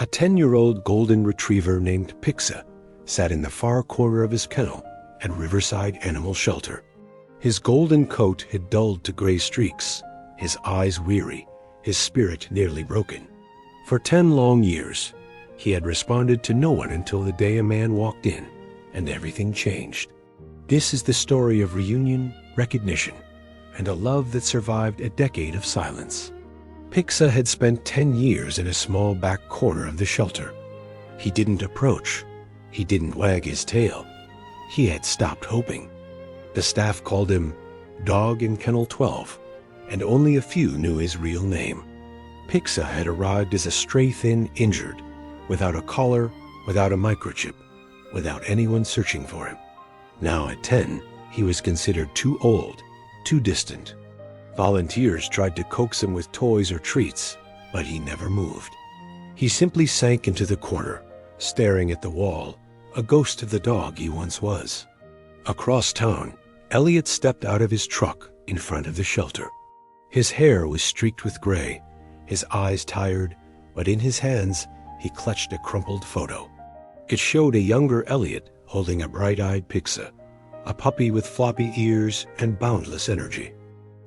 A 10-year-old golden retriever named Pixa sat in the far corner of his kennel at Riverside Animal Shelter. His golden coat had dulled to gray streaks, his eyes weary, his spirit nearly broken. For 10 long years, he had responded to no one until the day a man walked in, and everything changed. This is the story of reunion, recognition, and a love that survived a decade of silence. Pixa had spent 10 years in a small back corner of the shelter. He didn't approach. He didn't wag his tail. He had stopped hoping. The staff called him Dog in Kennel 12, and only a few knew his real name. Pixa had arrived as a stray thin injured, without a collar, without a microchip, without anyone searching for him. Now at 10, he was considered too old, too distant. Volunteers tried to coax him with toys or treats, but he never moved. He simply sank into the corner, staring at the wall, a ghost of the dog he once was. Across town, Elliot stepped out of his truck in front of the shelter. His hair was streaked with gray, his eyes tired, but in his hands he clutched a crumpled photo. It showed a younger Elliot holding a bright-eyed Pixa, a puppy with floppy ears and boundless energy.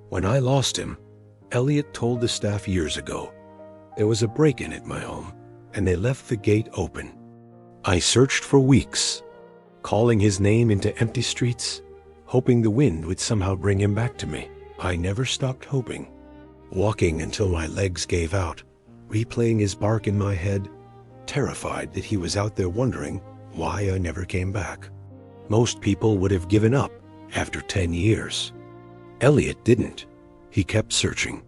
When I lost him, Elliot told the staff years ago, there was a break-in at my home, and they left the gate open. I searched for weeks, calling his name into empty streets, hoping the wind would somehow bring him back to me. I never stopped hoping, walking until my legs gave out, replaying his bark in my head, terrified that he was out there wondering why I never came back. Most people would have given up after 10 years. Elliot didn't. He kept searching.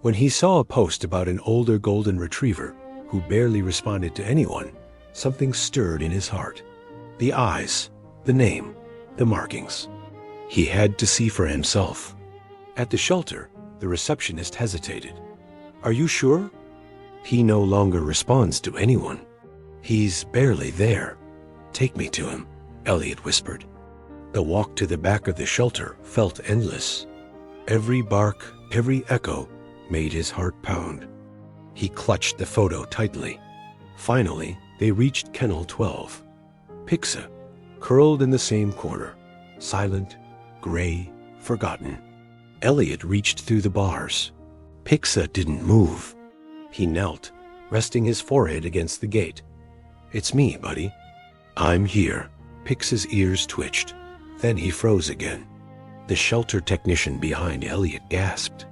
When he saw a post about an older golden retriever who barely responded to anyone, something stirred in his heart. The eyes, the name, the markings. He had to see for himself. At the shelter, the receptionist hesitated. Are you sure? He no longer responds to anyone. He's barely there. Take me to him, Elliot whispered. The walk to the back of the shelter felt endless. Every bark, every echo made his heart pound. He clutched the photo tightly. Finally, they reached Kennel 12. Pixa, curled in the same corner, silent, gray, forgotten. Elliot reached through the bars. Pixa didn't move. He knelt, resting his forehead against the gate. It's me, buddy. I'm here. Pixa's ears twitched. Then he froze again. The shelter technician behind Elliot gasped.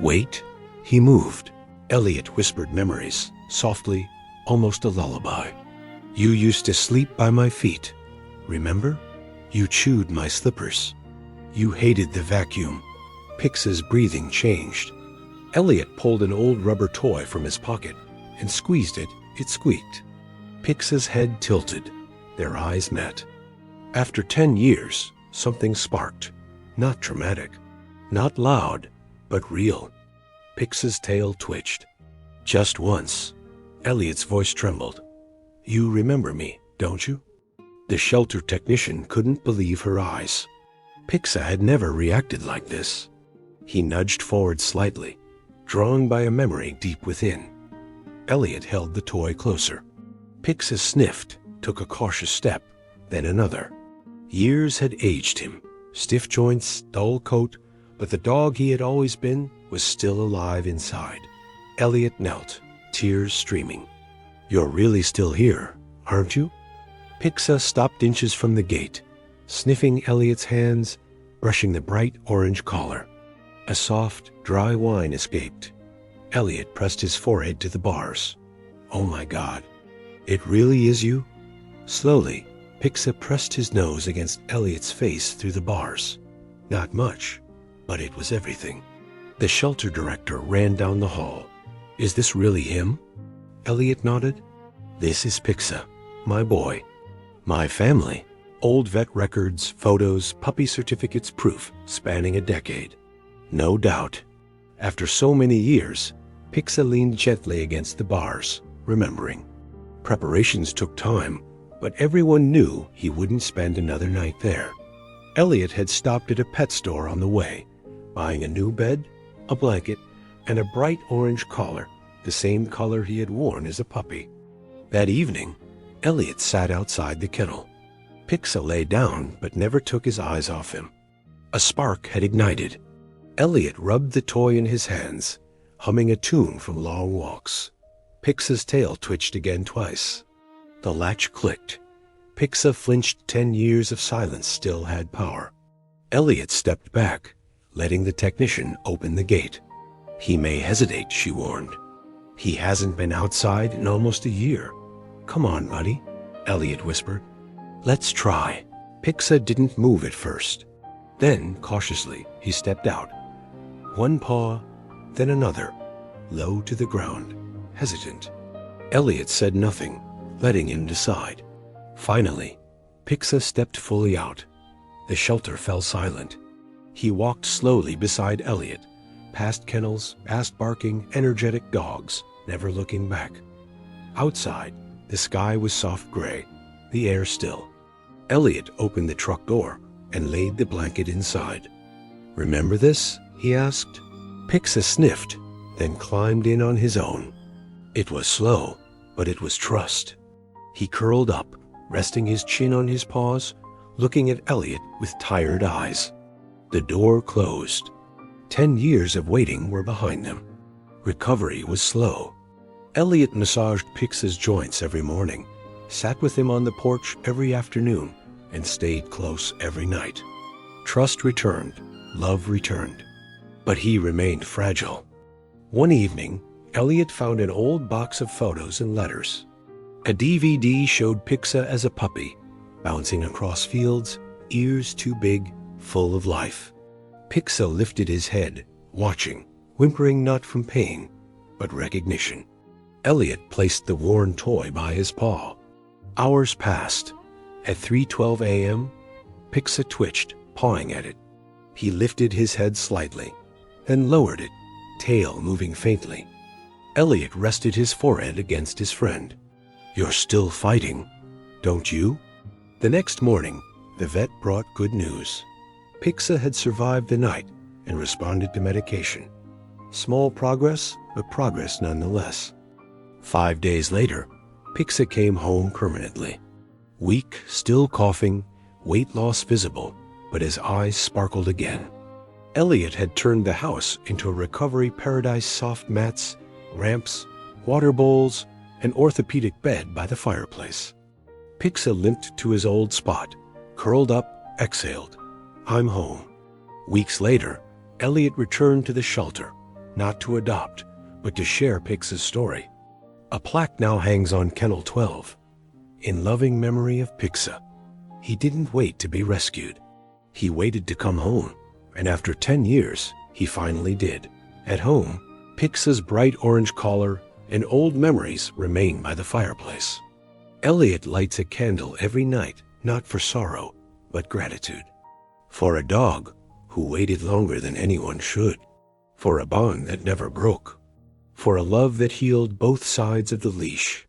Wait. He moved. Elliot whispered memories, softly, almost a lullaby. You used to sleep by my feet. Remember? You chewed my slippers. You hated the vacuum. Pixa's breathing changed. Elliot pulled an old rubber toy from his pocket and squeezed it. It squeaked. Pixa's head tilted. Their eyes met. After 10 years, something sparked. Not dramatic, not loud, but real. Pixa's tail twitched. Just once. Elliot's voice trembled. You remember me, don't you? The shelter technician couldn't believe her eyes. Pixa had never reacted like this. He nudged forward slightly, drawn by a memory deep within. Elliot held the toy closer. Pixa sniffed, took a cautious step, then another. Years had aged him. Stiff joints, dull coat, but the dog he had always been was still alive inside. Elliot knelt, tears streaming. You're really still here, aren't you? Pixa stopped inches from the gate, sniffing Elliot's hands, brushing the bright orange collar. A soft, dry whine escaped. Elliot pressed his forehead to the bars. Oh my God, it really is you? Slowly, Pixa pressed his nose against Elliot's face through the bars. Not much, but it was everything. The shelter director ran down the hall. Is this really him? Elliot nodded. This is Pixa, my boy, my family. Old vet records, photos, puppy certificates, proof spanning a decade. No doubt. After so many years, Pixa leaned gently against the bars, remembering. Preparations took time, but everyone knew he wouldn't spend another night there. Elliot had stopped at a pet store on the way, buying a new bed, a blanket, and a bright orange collar, the same color he had worn as a puppy. That evening, Elliot sat outside the kennel. Pixa lay down but never took his eyes off him. A spark had ignited. Elliot rubbed the toy in his hands, humming a tune from long walks. Pixa's tail twitched again twice. The latch clicked. Pixa flinched. 10 years of silence still had power. Elliot stepped back, letting the technician open the gate. He may hesitate, she warned. He hasn't been outside in almost a year. Come on, buddy, Elliot whispered. Let's try. Pixa didn't move at first. Then, cautiously, he stepped out. One paw, then another, low to the ground, hesitant. Elliot said nothing, letting him decide. Finally, Pixa stepped fully out. The shelter fell silent. He walked slowly beside Elliot, past kennels, past barking, energetic dogs, never looking back. Outside, the sky was soft gray, the air still. Elliot opened the truck door and laid the blanket inside. Remember this? He asked. Pixa sniffed, then climbed in on his own. It was slow, but it was trust. He curled up, resting his chin on his paws, looking at Elliot with tired eyes. The door closed. 10 years of waiting were behind them. Recovery was slow. Elliot massaged Pixa's joints every morning, sat with him on the porch every afternoon, and stayed close every night. Trust returned, love returned, but he remained fragile. One evening, Elliot found an old box of photos and letters. A DVD showed Pixa as a puppy, bouncing across fields, ears too big, full of life. Pixa lifted his head, watching, whimpering not from pain, but recognition. Elliot placed the worn toy by his paw. Hours passed. At 3:12 a.m., Pixa twitched, pawing at it. He lifted his head slightly, then lowered it, tail moving faintly. Elliot rested his forehead against his friend. You're still fighting, don't you? The next morning, the vet brought good news. Pixa had survived the night and responded to medication. Small progress, but progress nonetheless. 5 days later, Pixa came home permanently. Weak, still coughing, weight loss visible, but his eyes sparkled again. Elliot had turned the house into a recovery paradise. Soft mats, ramps, water bowls, an orthopedic bed by the fireplace. Pixa limped to his old spot, curled up, exhaled. I'm home. Weeks later, Elliot returned to the shelter, not to adopt, but to share Pixa's story. A plaque now hangs on Kennel 12, in loving memory of Pixa. He didn't wait to be rescued. He waited to come home, and after 10 years, he finally did. At home, Pixa's bright orange collar and old memories remain by the fireplace. Elliot lights a candle every night, not for sorrow, but gratitude. For a dog who waited longer than anyone should. For a bond that never broke. For a love that healed both sides of the leash.